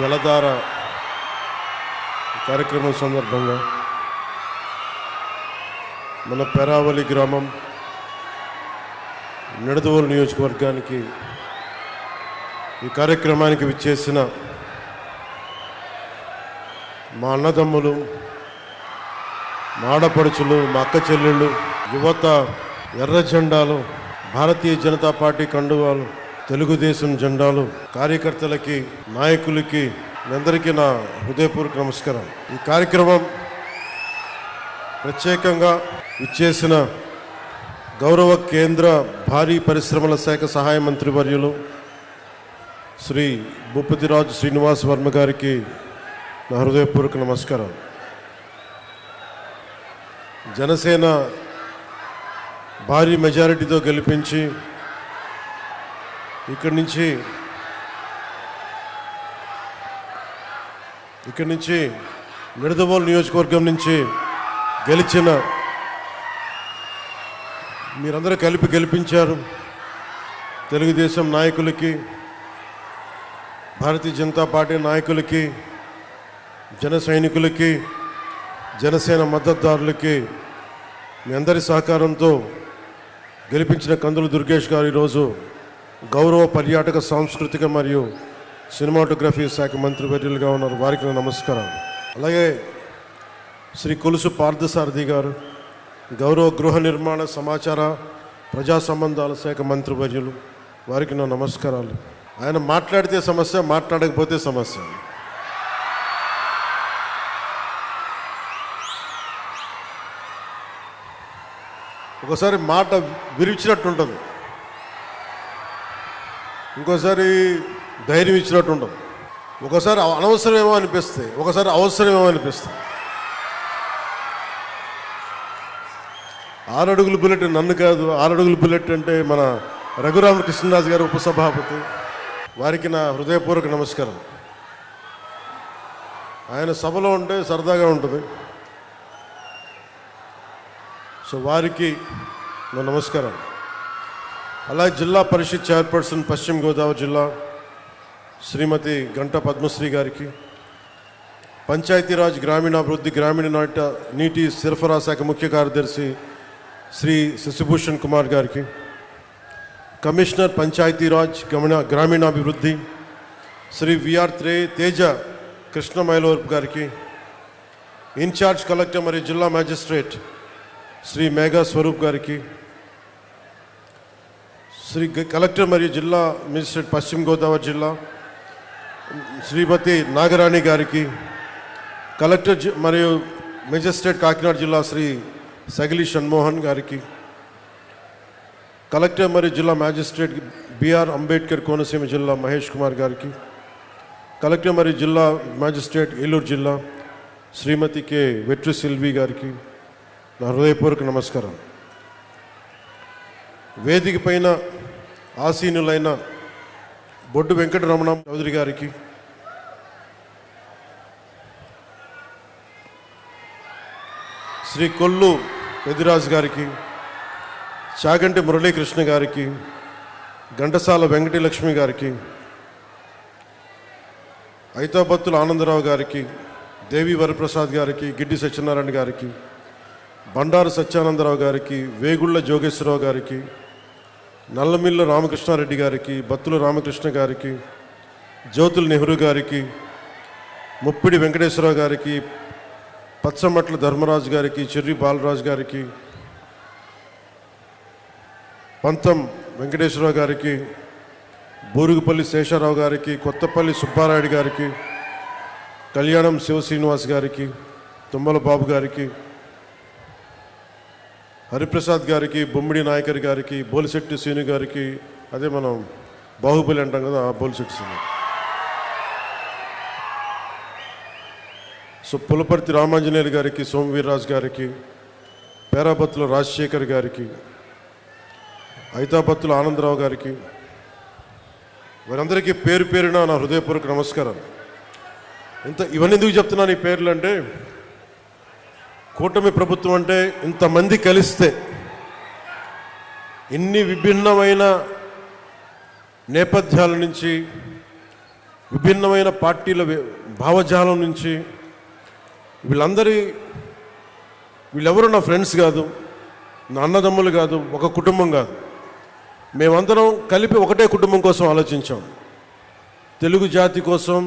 జలధార కార్యక్రమం సందర్భంగా మన పెరావలి గ్రామం నిడదవోలు నియోజకవర్గానికి ఈ కార్యక్రమానికి విచ్చేసిన మా అన్నదమ్ములు, మా ఆడపడుచులు, మా అక్క చెల్లెళ్ళు, యువత, ఎర్ర జెండాలు, భారతీయ జనతా పార్టీ కండువాలు, తెలుగుదేశం జెండాలు, కార్యకర్తలకి, నాయకులకి అందరికీ నా హృదయపూర్వక నమస్కారం. ఈ కార్యక్రమం ప్రత్యేకంగా ఇచ్చేసిన గౌరవ కేంద్ర భారీ పరిశ్రమల శాఖ సహాయ మంత్రి వర్యులు శ్రీ భూపతిరాజు శ్రీనివాస్ వర్మ గారికి నా హృదయపూర్వక నమస్కారం. జనసేన భారీ మెజారిటీతో గెలిపించి ఇక్కడి నుంచి నిడదవోలు నియోజకవర్గం నుంచి గెలిచిన మీరందరూ కలిపి గెలిపించారు. తెలుగుదేశం నాయకులకి, భారతీయ జనతా పార్టీ నాయకులకి, జన సైనికులకి, జనసేన మద్దతుదారులకి మీ అందరి సహకారంతో గెలిపించిన కందుల దుర్గేష్ గారు ఈరోజు గౌరవ పర్యాటక, సాంస్కృతిక మరియు సినిమాటోగ్రఫీ శాఖ మంత్రి వర్యులుగా ఉన్నారు. వారికి నా నమస్కారం. అలాగే శ్రీ కొలుసు పార్థసారథి గారు గౌరవ గృహ నిర్మాణ, సమాచార, ప్రజా సంబంధాల శాఖ మంత్రి వర్యులు, వారికి నా నమస్కారాలు. ఆయన మాట్లాడితే సమస్య, మాట్లాడకపోతే సమస్య. ఒకసారి మాట విరిచినట్టు ఉంటుంది, ఇంకోసారి ధైర్యం ఇచ్చినట్టు ఉండదు, ఒకసారి అనవసరమేమో అనిపిస్తాయి, ఒకసారి అవసరమేమో అనిపిస్తాయి. 6 అడుగుల బుల్లెట్ నన్ను కాదు, 6 అడుగుల బుల్లెట్ అంటే మన రఘురామకృష్ణరాజు గారు ఉపసభాపతి, వారికి నా హృదయపూర్వక నమస్కారం. ఆయన సభలో ఉంటే సరదాగా ఉంటుంది, సో వారికి నా నమస్కారం. అలాగే జిల్లా పరిషత్ చైర్పర్సన్ పశ్చిమ గోదావరి జిల్లా శ్రీమతి గంటా పద్మశ్రీ గారికి, పంచాయతీరాజ్, గ్రామీణాభివృద్ధి, గ్రామీణ నీటి సరఫరా శాఖ ముఖ్య కార్యదర్శి శ్రీ శశిభూషణ్ కుమార్ గారికి, కమిషనర్ పంచాయతీరాజ్, గ్రామీణాభివృద్ధి శ్రీ విఆర్ తేజ కృష్ణమైలవరపు గారికి, ఇన్ఛార్జ్ కలెక్టర్ మరియు జిల్లా మ్యాజిస్ట్రేట్ శ్రీ మేఘా స్వరూప్ గారికి, శ్రీ కలెక్టర్ మరియు జిల్లా మేజిస్ట్రేట్ పశ్చిమ గోదావరి జిల్లా శ్రీమతి నాగరాణి గారికి, కలెక్టర్ మరియు మేజిస్ట్రేట్ కాకినాడ జిల్లా శ్రీ సగిలి షణ్మోహన్ గారికి, కలెక్టర్ మరియు జిల్లా మ్యాజిస్ట్రేట్ బిఆర్ అంబేద్కర్ కోనసీమ జిల్లా మహేష్ కుమార్ గారికి, కలెక్టర్ మరియు జిల్లా మ్యాజిస్ట్రేట్ ఏలూరు జిల్లా శ్రీమతి కె వెట్రి సిల్వి గారికి నా హృదయపూర్వక నమస్కారం. వేదిక పైన ఆసీనులైన బొడ్డు వెంకటరమణ చౌదరి గారికి, శ్రీ కొల్లు పెదిరాజు గారికి, చాగంటి మురళీకృష్ణ గారికి, ఘంటసాల వెంకటలక్ష్మి గారికి, ఐతాబత్తుల ఆనందరావు గారికి, దేవి వరప్రసాద్ గారికి, గిడ్డి సత్యనారాయణ గారికి, బండారు సత్యానందరావు గారికి, వేగుళ్ల జోగేశ్వరరావు గారికి, నల్లమిల్ల రామకృష్ణారెడ్డి గారికి, బత్తుల రామకృష్ణ గారికి, జ్యోతుల నెహ్రూ గారికి, ముప్పిడి వెంకటేశ్వరరావు గారికి, పచ్చమట్ల ధర్మరాజు గారికి, చెర్రి బాలరాజు గారికి, పంతం వెంకటేశ్వరరావు గారికి, బూరుగుపల్లి శేషారావు గారికి, కొత్తపల్లి సుబ్బారాయుడు గారికి, కళ్యాణం శివశ్రీనివాస్ గారికి, తుమ్మల బాబు గారికి, హరిప్రసాద్ గారికి, బొమ్మిడి నాయకర్ గారికి, బోలిశెట్టి సీను గారికి, అదే మనం బాహుబలి అంటాం కదా, ఆ బోలిశెట్టి సీను, సో పులపర్తి రామాంజనేయులు గారికి, సోమవీర్రాజు గారికి, పేరాబత్తుల రాజశేఖర్ గారికి, ఐతాబత్తుల ఆనందరావు గారికి, వారందరికీ పేరు పేరున నా హృదయపూర్వక నమస్కారం. ఇవన్నీ ఎందుకు చెప్తున్నాను ఈ పేర్లు అంటే, కూటమి ప్రభుత్వం అంటే ఇంతమంది కలిస్తే, ఇన్ని విభిన్నమైన నేపథ్యాల నుంచి విభిన్నమైన పార్టీల భావజాలం నుంచి వీళ్ళెవరు నా ఫ్రెండ్స్ కాదు, నా అన్నదమ్ములు కాదు, ఒక కుటుంబం కాదు. మేమందరం కలిపి ఒకటే కుటుంబం కోసం ఆలోచించాం. తెలుగు జాతి కోసం,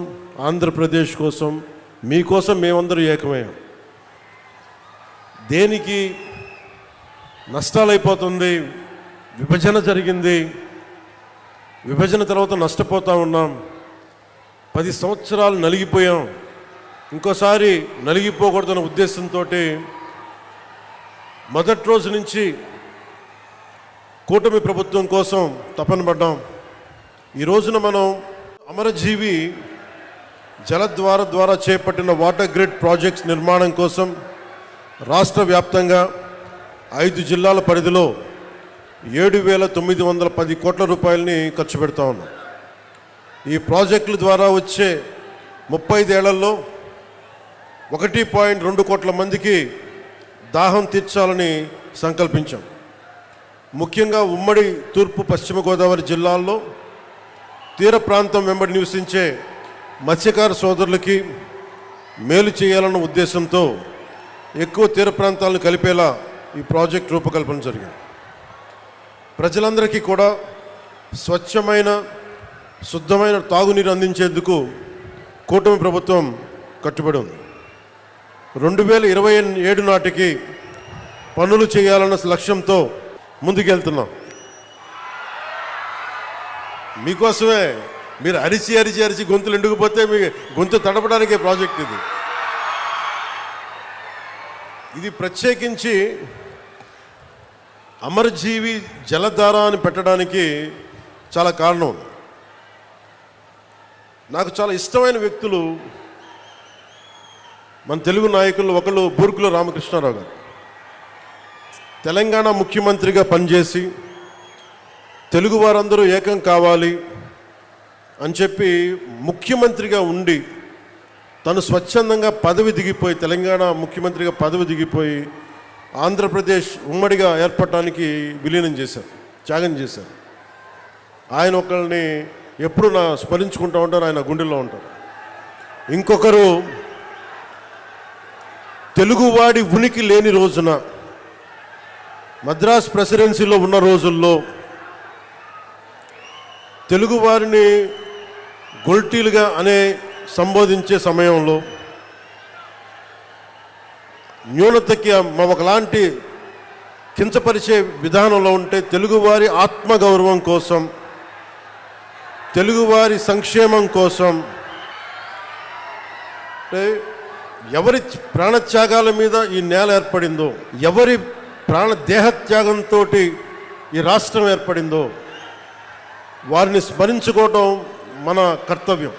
ఆంధ్రప్రదేశ్ కోసం, మీకోసం మేమందరం ఏకమయ్యాం. దేనికి నష్టాలైపోతుంది, విభజన జరిగింది, విభజన తర్వాత నష్టపోతూ ఉన్నాం, 10 సంవత్సరాలు నలిగిపోయాం, ఇంకోసారి నలిగిపోకూడదన్న ఉద్దేశంతో మొదటి రోజు నుంచి కూటమి ప్రభుత్వం కోసం తపన పడ్డాం. ఈ రోజున మనం అమరజీవి జలద్వార ద్వారా చేపట్టిన వాటర్ గ్రిడ్ ప్రాజెక్ట్స్ నిర్మాణం కోసం రాష్ట్ర వ్యాప్తంగా 5 జిల్లాల పరిధిలో 7,910 కోట్ల రూపాయలని ఖర్చు పెడతా ఉన్నాం. ఈ ప్రాజెక్టుల ద్వారా వచ్చే 35 ఏళ్లలో 1.2 కోట్ల మందికి దాహం తీర్చాలని సంకల్పించాం. ముఖ్యంగా ఉమ్మడి తూర్పు పశ్చిమ గోదావరి జిల్లాల్లో తీర ప్రాంతం వెంబడి నివసించే మత్స్యకార సోదరులకి మేలు చేయాలన్న ఉద్దేశంతో ఎక్కువ తీర ప్రాంతాలను కలిపేలా ఈ ప్రాజెక్ట్ రూపకల్పన జరిగింది. ప్రజలందరికీ కూడా స్వచ్ఛమైన శుద్ధమైన తాగునీరు అందించేందుకు కూటమి ప్రభుత్వం కట్టుబడి ఉంది. 2027 నాటికి పనులు చేయాలన్న లక్ష్యంతో ముందుకెళ్తున్నాం. మీకోసమే. మీరు అరిచి గొంతులు ఎండుకుపోతే మీ గొంతు తడపడానికే ప్రాజెక్ట్ ఇది ప్రత్యేకించి అమరజీవి జలధార అని పెట్టడానికి చాలా కారణం ఉంది. నాకు చాలా ఇష్టమైన వ్యక్తులు మన తెలుగు నాయకులు ఒకళ్ళు బూర్గుల రామకృష్ణారావు గారు. తెలంగాణ ముఖ్యమంత్రిగా పనిచేసి తెలుగు వారందరూ ఏకం కావాలి అని చెప్పి ముఖ్యమంత్రిగా ఉండి తను స్వచ్ఛందంగా పదవి దిగిపోయి, తెలంగాణ ముఖ్యమంత్రిగా పదవి దిగిపోయి ఆంధ్రప్రదేశ్ ఉమ్మడిగా ఏర్పడటానికి విలీనం చేశారు, త్యాగం చేశారు. ఆయన ఒకరిని ఎప్పుడు స్మరించుకుంటూ ఉంటారు, ఆయన గుండెల్లో ఉంటారు. ఇంకొకరు తెలుగువాడి ఉనికి లేని రోజున మద్రాస్ ప్రెసిడెన్సీలో ఉన్న రోజుల్లో తెలుగువారిని గొల్టీలుగా సంబోధించే సమయంలో న్యూనతకి ఒకలాంటి కించపరిచే విధానంలో ఉంటే తెలుగువారి ఆత్మగౌరవం కోసం, తెలుగువారి సంక్షేమం కోసం, అంటే ఎవరి ప్రాణత్యాగాల మీద ఈ నేల ఏర్పడిందో, ఎవరి దేహత్యాగంతో ఈ రాష్ట్రం ఏర్పడిందో వారిని స్మరించుకోవడం మన కర్తవ్యం.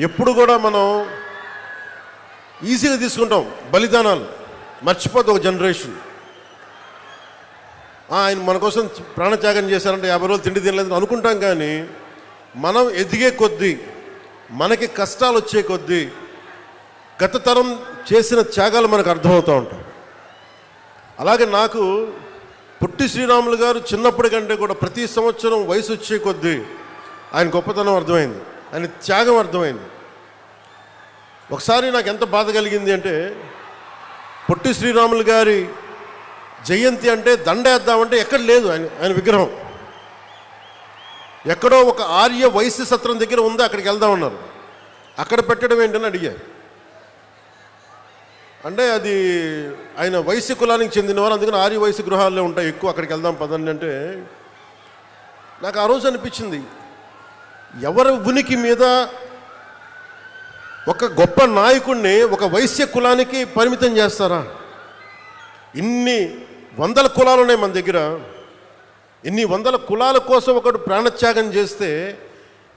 ఎప్పుడు కూడా మనం ఈజీగా తీసుకుంటాం బలిదానాలు, మర్చిపోతే ఒక జనరేషన్ ఆయన మన కోసం ప్రాణత్యాగం చేశారంటే 50 రోజులు తిండి తినలేదు అనుకుంటాం. కానీ మనం ఎదిగే కొద్దీ, మనకి కష్టాలు వచ్చే కొద్దీ గత తరం చేసిన త్యాగాలు మనకు అర్థమవుతూ ఉంటాయి. అలాగే నాకు పొట్టి శ్రీరాములు గారు చిన్నప్పటి కంటే కూడా ప్రతి సంవత్సరం వయసు వచ్చే కొద్దీ ఆయన గొప్పతనం అర్థమైంది, ఆయన త్యాగం అర్థమైంది. ఒకసారి నాకు ఎంత బాధ కలిగింది అంటే, పొట్టి శ్రీరాములు గారి జయంతి అంటే దండేద్దామంటే ఎక్కడ లేదు ఆయన విగ్రహం. ఎక్కడో ఒక ఆర్య వైశ్య సత్రం దగ్గర ఉంది, అక్కడికి వెళ్దామన్నారు. అక్కడ పెట్టడం ఏంటని అడిగారు. అంటే అది ఆయన వైశ్య కులానికి చెందినవారు, అందుకని ఆర్య వైశ్య గృహాల్లో ఉంటాయి ఎక్కువ, అక్కడికి వెళ్దాం పదండి అంటే నాకు ఆ రోజు అనిపించింది, ఎవరి ఉనికి మీద ఒక గొప్ప నాయకుడిని ఒక వైశ్య కులానికి పరిమితం చేస్తారా? ఇన్ని వందల కులాలు ఉన్నాయి మన దగ్గర. ఇన్ని వందల కులాల కోసం ఒకడు ప్రాణత్యాగం చేస్తే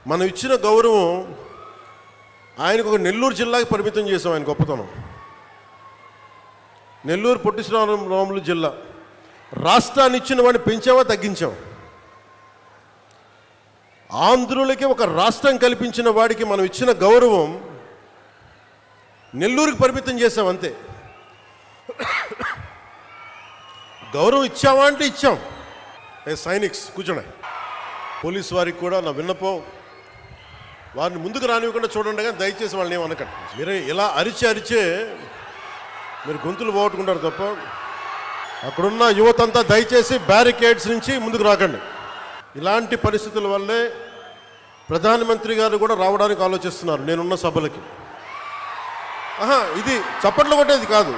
మనం ఇచ్చిన గౌరవం ఆయనకు ఒక నెల్లూరు జిల్లాకి పరిమితం చేసాం. ఆయన గొప్పతనం నెల్లూరు పొట్టి శ్రీరాములు జిల్లా. రాష్ట్రాన్ని ఇచ్చిన వాడిని పెంచావా తగ్గించాం? ఆంధ్రులకి ఒక రాష్ట్రం కల్పించిన వాడికి మనం ఇచ్చిన గౌరవం నెల్లూరుకి పరిమితం చేసాం అంతే. గౌరవం ఇచ్చావా అంటే ఇచ్చాం. సైనిక్స్ కూర్చోండి. పోలీసు వారికి కూడా నా విన్నపం, వారిని ముందుకు రానివ్వకుండా చూడండి, కానీ దయచేసి వాళ్ళని ఏమనకండి. మీరు ఇలా అరిచే మీరు గొంతులు పోగొట్టుకుంటారు తప్ప. అక్కడున్న యువతంతా దయచేసి బ్యారికేడ్స్ నుంచి ముందుకు రాకండి. ఇలాంటి పరిస్థితుల వల్లే ప్రధానమంత్రి గారు కూడా రావడానికి ఆలోచిస్తున్నారు నేనున్న సభలకి. ఇది చప్పట్లు కొట్టేది కాదు,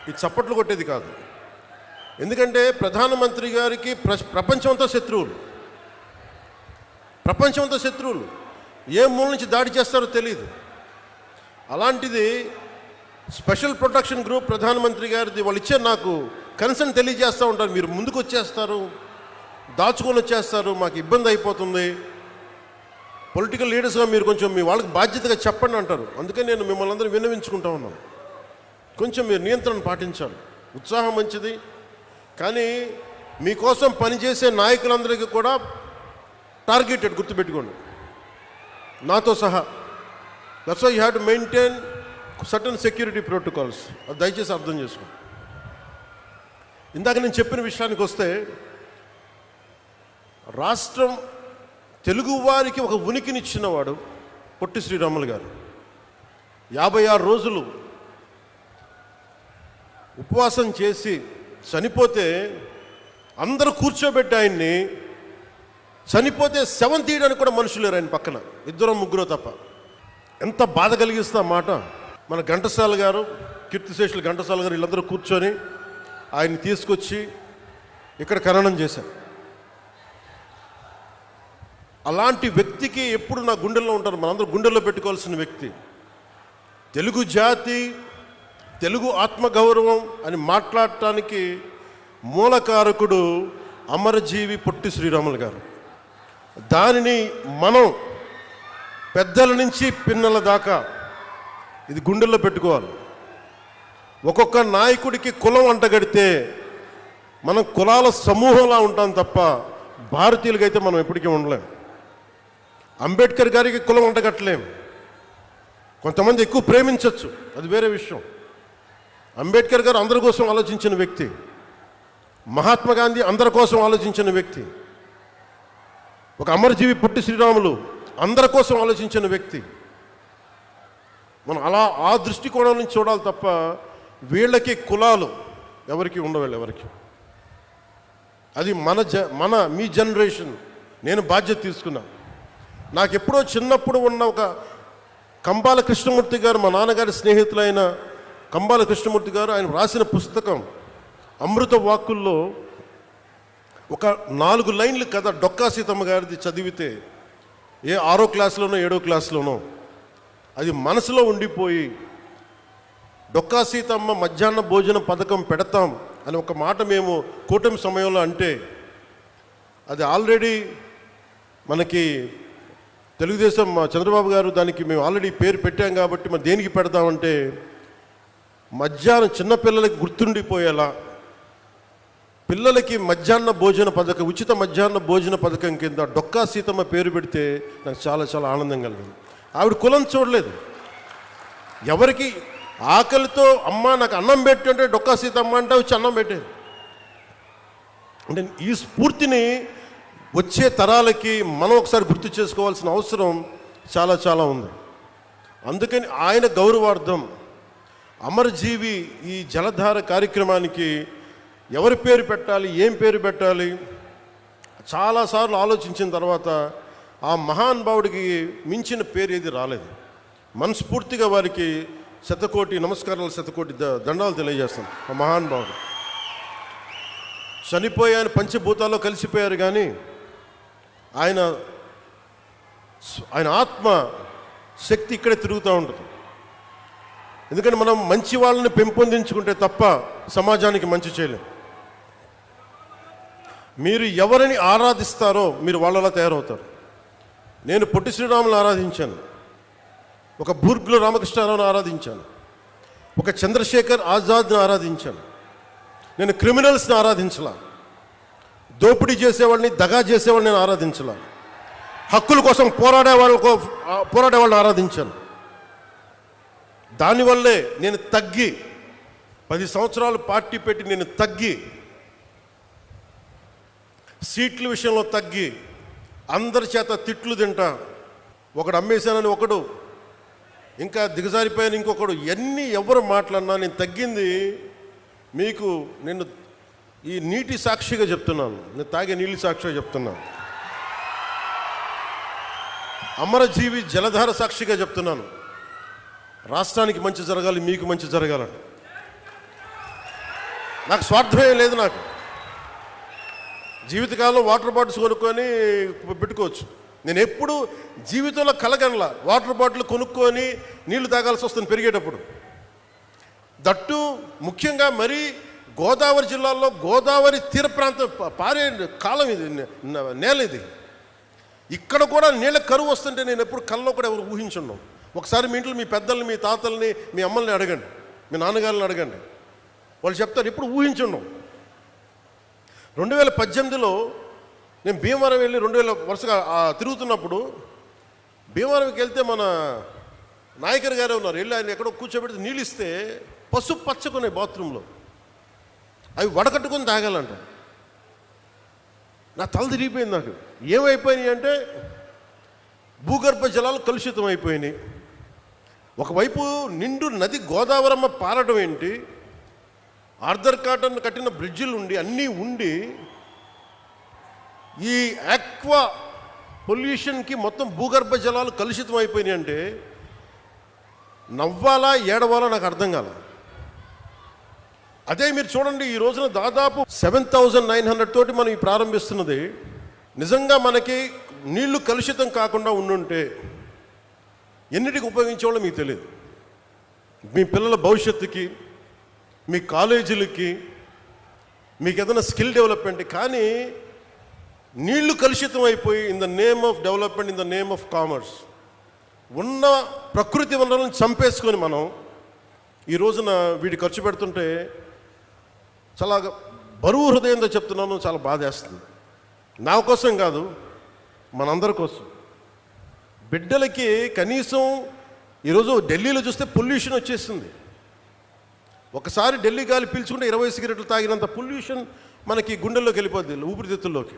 ఇది చప్పట్లు కొట్టేది కాదు. ఎందుకంటే ప్రధానమంత్రి గారికి ప్రపంచమంతా శత్రువులు, ఏ మూల నుంచి దాడి చేస్తారో తెలియదు. అలాంటిది స్పెషల్ ప్రొటెక్షన్ గ్రూప్ ప్రధానమంత్రి గారిది వాళ్ళు ఇచ్చే నాకు కన్సర్న్ తెలియజేస్తూ ఉంటారు. మీరు ముందుకు వచ్చేస్తారు, దాచుకొని వచ్చేస్తారు, మాకు ఇబ్బంది అయిపోతుంది, పొలిటికల్ లీడర్స్గా మీరు కొంచెం మీ వాళ్ళకి బాధ్యతగా చెప్పండి అంటారు. అందుకే నేను మిమ్మల్ని అందరూ విన్నవించుకుంటా ఉన్నాను, కొంచెం మీరు నియంత్రణ పాటించాలి. ఉత్సాహం మంచిది, కానీ మీకోసం పనిచేసే నాయకులందరికీ కూడా టార్గెటెడ్, గుర్తుపెట్టుకోండి, నాతో సహా. That's why you have to maintain certain security protocols. అది దయచేసి అర్థం చేసుకోండి. ఇందాక నేను చెప్పిన విషయానికి వస్తే, రాష్ట్రం తెలుగు వారికి ఒక ఉనికినిచ్చినవాడు పొట్టి శ్రీరాములు గారు. 56 రోజులు ఉపవాసం చేసి చనిపోతే అందరూ కూర్చోబెట్టి ఆయన్ని, చనిపోతే శవం తీయడానికి కూడా మనుషులు లేరు ఆయన పక్కన, 2-3 తప్ప. ఎంత బాధ కలిగిస్తా మాట. మన ఘంటసాల గారు, కీర్తిశేషులు ఘంటసాల గారు వీళ్ళందరూ కూర్చొని ఆయన్ని తీసుకొచ్చి ఇక్కడ ఖననం చేశారు. అలాంటి వ్యక్తికి ఎప్పుడు నా గుండెల్లో ఉంటారు, మనందరూ గుండెల్లో పెట్టుకోవాల్సిన వ్యక్తి. తెలుగు జాతి, తెలుగు ఆత్మగౌరవం అని మాట్లాడటానికి మూలకారకుడు అమరజీవి పొట్టి శ్రీరాములు గారు. దానిని మనం పెద్దల నుంచి పిన్నల దాకా ఇది గుండెల్లో పెట్టుకోవాలి. ఒక్కొక్క నాయకుడికి కులం అంటగడితే మనం కులాల సమూహంలా ఉంటాం తప్ప భారతీయులకైతే మనం ఎప్పటికీ ఉండలేం. అంబేద్కర్ గారికి కులం అంటగట్టలేం. కొంతమంది ఎక్కువ ప్రేమించవచ్చు, అది వేరే విషయం. అంబేద్కర్ గారు అందరి కోసం ఆలోచించిన వ్యక్తి. మహాత్మా గాంధీ అందరి కోసం ఆలోచించిన వ్యక్తి. ఒక అమరజీవి పొట్టి శ్రీరాములు అందరి కోసం ఆలోచించిన వ్యక్తి. మనం అలా ఆ దృష్టికోణం నుంచి చూడాలి తప్ప వీళ్ళకి కులాలు ఎవరికి ఉండవు, ఎవరికి. అది మీ జనరేషన్. నేను బాధ్యత తీసుకున్నా. నాకు ఎప్పుడో చిన్నప్పుడు ఉన్న ఒక కంబాల కృష్ణమూర్తి గారు, మా నాన్నగారి స్నేహితులైన కంబాల కృష్ణమూర్తి గారు, ఆయన రాసిన పుస్తకం అమృత వాక్కుల్లో ఒక 4 లైన్లు కథ డొక్కా సీతమ్మ గారిది చదివితే, ఏ 6వ క్లాస్లోనో 7వ క్లాస్లోనో అది మనసులో ఉండిపోయి, డొక్కా సీతమ్మ మధ్యాహ్న భోజన పథకం పెడతాం అని ఒక మాట మేము కూటమి సమయంలో అంటే, అది ఆల్రెడీ మనకి తెలుగుదేశం చంద్రబాబు గారు దానికి మేము ఆల్రెడీ పేరు పెట్టాం కాబట్టి మరి దేనికి పెడతామంటే, మధ్యాహ్నం చిన్నపిల్లలకి గుర్తుండిపోయేలా పిల్లలకి మధ్యాహ్న భోజన పథకం, ఉచిత మధ్యాహ్న భోజన పథకం కింద డొక్కా సీతమ్మ పేరు పెడితే నాకు చాలా చాలా ఆనందం కలిగింది. ఆవిడ కులం చూడలేదు. ఎవరికి ఆకలితో అమ్మ నాకు అన్నం పెట్టు అంటే డొక్కా సీతమ్మ అంటే వచ్చి అన్నం పెట్టేది. అంటే ఈ స్ఫూర్తిని వచ్చే తరాలకి మనం ఒకసారి గుర్తు చేసుకోవాల్సిన అవసరం చాలా చాలా ఉంది. అందుకని ఆయన గౌరవార్థం అమరజీవి ఈ జలధార కార్యక్రమానికి ఎవరి పేరు పెట్టాలి, ఏం పేరు పెట్టాలి చాలాసార్లు ఆలోచించిన తర్వాత ఆ మహానుభావుడికి మించిన పేరు ఏది రాలేదు. మనస్ఫూర్తిగా వారికి శతకోటి నమస్కారాలు, శతకోటి దండాలు తెలియజేస్తాం. ఆ మహానుభావుడు చనిపోయాను, పంచభూతాల్లో కలిసిపోయారు, కానీ ఆయన ఆత్మ శక్తి ఇక్కడే తిరుగుతూ ఉంటుంది. ఎందుకంటే మనం మంచి వాళ్ళని పెంపొందించుకుంటే తప్ప సమాజానికి మంచి చేయలేం. మీరు ఎవరిని ఆరాధిస్తారో మీరు వాళ్ళలా తయారవుతారు. నేను పొట్టి శ్రీరాములు ఆరాధించాను, ఒక బూర్గుల రామకృష్ణారావుని ఆరాధించాను, ఒక చంద్రశేఖర్ ఆజాద్ని ఆరాధించాను. నేను క్రిమినల్స్ని ఆరాధించలా, దోపిడీ చేసేవాడిని, దగా చేసేవాడిని నేను ఆరాధించలా, హక్కుల కోసం పోరాడేవాళ్ళని ఆరాధించాను. దానివల్లే నేను తగ్గి 10 సంవత్సరాలు పార్టీ పెట్టి నేను తగ్గి, సీట్ల విషయంలో తగ్గి, అందరి చేత తిట్లు తింటా, ఒకడు అమ్మేశానని ఒకడు, ఇంకా దిగజారిపోయాను ఇంకొకడు, ఎన్ని ఎవరు మాట్లాడినా నేను తగ్గింది మీకు. నేను ఈ నీటి సాక్షిగా చెప్తున్నాను, నేను తాగే నీళ్ళు సాక్షిగా చెప్తున్నాను, అమరజీవి జలధార సాక్షిగా చెప్తున్నాను. రాష్ట్రానికి మంచి జరగాలి, మీకు మంచి జరగాలని నాకు స్వార్థమే లేదు. నాకు జీవితకాలంలో వాటర్ బాటిల్స్ కొనుక్కొని పెట్టుకోవచ్చు. నేను ఎప్పుడు జీవితంలో కలగనలా వాటర్ బాటిల్ కొనుక్కొని నీళ్లు తాగాల్సి వస్తుంది పెరిగేటప్పుడు. దట్టు ముఖ్యంగా మరి గోదావరి జిల్లాలో గోదావరి తీర ప్రాంతం పారే కాలం ఇది, నేల ఇది. ఇక్కడ కూడా నీళ్ళ కరువు వస్తుంటే నేను ఎప్పుడు కల్లో కూడా ఎవరు ఊహించున్నాం. ఒకసారి మీ ఇంట్లో మీ పెద్దల్ని, మీ తాతల్ని, మీ అమ్మల్ని అడగండి, మీ నాన్నగారిని అడగండి, వాళ్ళు చెప్తారు ఎప్పుడు ఊహించున్నాం. 2018లో నేను భీమవరం వెళ్ళి 2000 వరుసగా తిరుగుతున్నప్పుడు భీమవరంకి వెళ్తే మన నాయకర్ గారే ఉన్నారు. వెళ్ళి ఆయన ఎక్కడో కూర్చోబెడితే నీళ్ళు ఇస్తే పసుపు పచ్చకునే బాత్రూంలో అవి వడకట్టుకొని తాగాలంట. నా తల తిరిగిపోయింది. నాకు ఏమైపోయినాయి అంటే భూగర్భ జలాలు కలుషితం అయిపోయినాయి. ఒకవైపు నిండు నది గోదావరమ్మ పారడం ఏంటి, ఆర్థర్ కాటన్ కట్టిన బ్రిడ్జిలు ఉండి అన్నీ ఉండి ఈ ఆక్వా పొల్యూషన్కి మొత్తం భూగర్భ జలాలు కలుషితం అయిపోయినాయి అంటే నవ్వాలా ఏడవాలా నాకు అర్థం కాల. అదే మీరు చూడండి, ఈ రోజున దాదాపు 7,900 తోటి మనం ఈ ప్రారంభిస్తున్నది. నిజంగా మనకి నీళ్లు కలుషితం కాకుండా ఉండుంటే ఎన్నిటికి ఉపయోగించేవాళ్ళో మీకు తెలియదు. మీ పిల్లల భవిష్యత్తుకి, మీ కాలేజీలకి, మీకు ఏదైనా స్కిల్ డెవలప్మెంట్. కానీ నీళ్లు కలుషితం అయిపోయి in the name of development, in the name of commerce ఉన్న ప్రకృతి వనరులను చంపేసుకొని మనం ఈ రోజున వీటి ఖర్చు పెడుతుంటే చాలా బరువు హృదయంతో చెప్తున్నాను, చాలా బాధేస్తుంది. నా కోసం కాదు, మనందరి కోసం. బిడ్డలకి కనీసం ఈరోజు ఢిల్లీలో చూస్తే పొల్యూషన్ వచ్చేసింది. ఒకసారి ఢిల్లీ గాలి పీల్చుకుంటే 20 సిగరెట్లు తాగినంత పొల్యూషన్ మనకి గుండెల్లోకి వెళ్ళిపోద్ది, ఊపిరితిత్తుల్లోకి.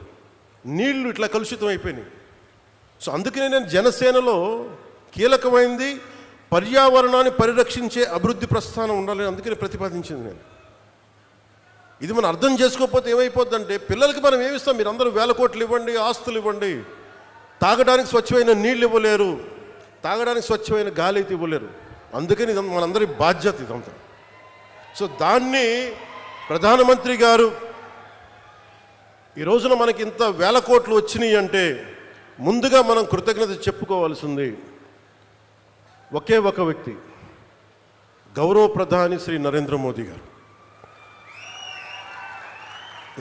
నీళ్లు ఇట్లా కలుషితం అయిపోయినాయి. సో అందుకనే నేను జనసేనలో కీలకమైంది పర్యావరణాన్ని పరిరక్షించే అభివృద్ధి ప్రస్థానం ఉండాలని అందుకని ప్రతిపాదించింది నేను. ఇది మనం అర్థం చేసుకోకపోతే ఏమైపోద్దంటే పిల్లలకి మనం ఏమిస్తాం, మీరు అందరూ 1000 కోట్లు ఇవ్వండి, ఆస్తులు ఇవ్వండి, తాగడానికి స్వచ్ఛమైన నీళ్ళు ఇవ్వలేరు, తాగడానికి స్వచ్ఛమైన గాలి అయితే ఇవ్వలేరు. అందుకని ఇది మనందరి బాధ్యత ఇదంతా. సో దాన్ని ప్రధానమంత్రి గారు ఈ రోజున మనకి ఇంత 1000 కోట్లు వచ్చినాయి అంటే ముందుగా మనం కృతజ్ఞత చెప్పుకోవాల్సింది ఒకే ఒక వ్యక్తి, గౌరవ ప్రధాని శ్రీ నరేంద్ర మోదీ గారు.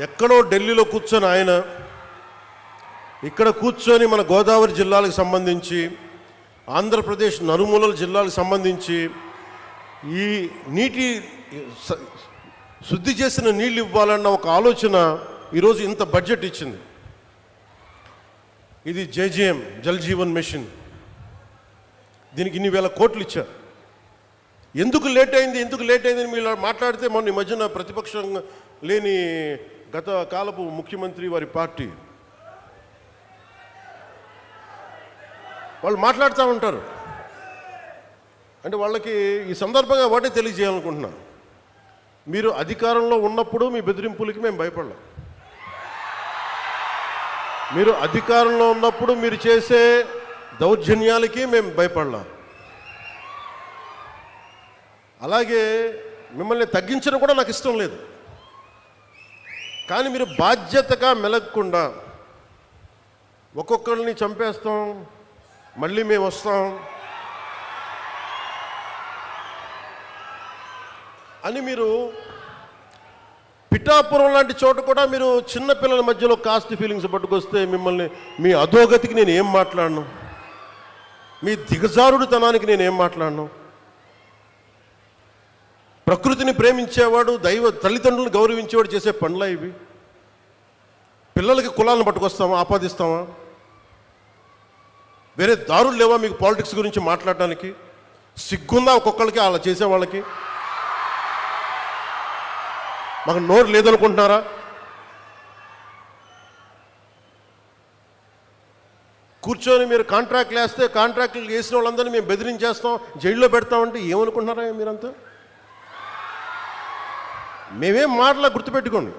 ఎక్కడో ఢిల్లీలో కూర్చొని ఆయన ఇక్కడ కూర్చొని మన గోదావరి జిల్లాలకు సంబంధించి, ఆంధ్రప్రదేశ్ నలుమూలల జిల్లాలకు సంబంధించి ఈ నీటి శుద్ధి చేసిన నీళ్ళు ఇవ్వాలన్న ఒక ఆలోచన ఈరోజు ఇంత బడ్జెట్ ఇచ్చింది. ఇది జేజేఎం, జల్ జీవన్ మిషన్. దీనికి ఇన్ని 1000 కోట్లు ఇచ్చారు. ఎందుకు లేట్ అయింది అని మీరు మాట్లాడితే మొన్న ఈ మధ్యన ప్రతిపక్షం లేని గత కాలపు ముఖ్యమంత్రి వారి పార్టీ వాళ్ళు మాట్లాడుతూ ఉంటారు. అంటే వాళ్ళకి ఈ సందర్భంగా ఒకటే తెలియజేయాలనుకుంటున్నా, మీరు అధికారంలో ఉన్నప్పుడు మీ బెదిరింపులకి మేము భయపడలేం. మీరు అధికారంలో ఉన్నప్పుడు మీరు చేసే దౌర్జన్యాలకి మేము భయపడలేం. అలాగే మిమ్మల్ని తగ్గించడం కూడా నాకు ఇష్టం లేదు. కానీ మీరు బాధ్యతగా మెలగకుండా ఒక్కొక్కరిని చంపేస్తాం, మళ్ళీ మేము వస్తాం అని మీరు పిఠాపురం లాంటి చోట కూడా మీరు చిన్నపిల్లల మధ్యలో కాస్ట్ ఫీలింగ్స్ పట్టుకొస్తే మిమ్మల్ని మీ అధోగతికి నేను ఏం మాట్లాడను, మీ దిగజారుడుతనానికి నేను ఏం మాట్లాడను. ప్రకృతిని ప్రేమించేవాడు, తల్లిదండ్రులను గౌరవించేవాడు చేసే పనులా ఇవి? పిల్లలకి కులాలను పట్టుకొస్తామా, ఆపాదిస్తామా? వేరే దారులు లేవా మీకు పాలిటిక్స్ గురించి మాట్లాడడానికి? సిగ్గుందా ఒక్కొక్కరికి అలా చేసేవాళ్ళకి? మాకు నోరు లేదనుకుంటున్నారా? కూర్చొని మీరు కాంట్రాక్ట్లు వేస్తే కాంట్రాక్ట్లు వేసిన వాళ్ళందరినీ మేము బెదిరించేస్తాం, జైల్లో పెడతామంటే ఏమనుకుంటున్నారా మీరంతా? మేమేం మాటలా గుర్తుపెట్టుకోండి.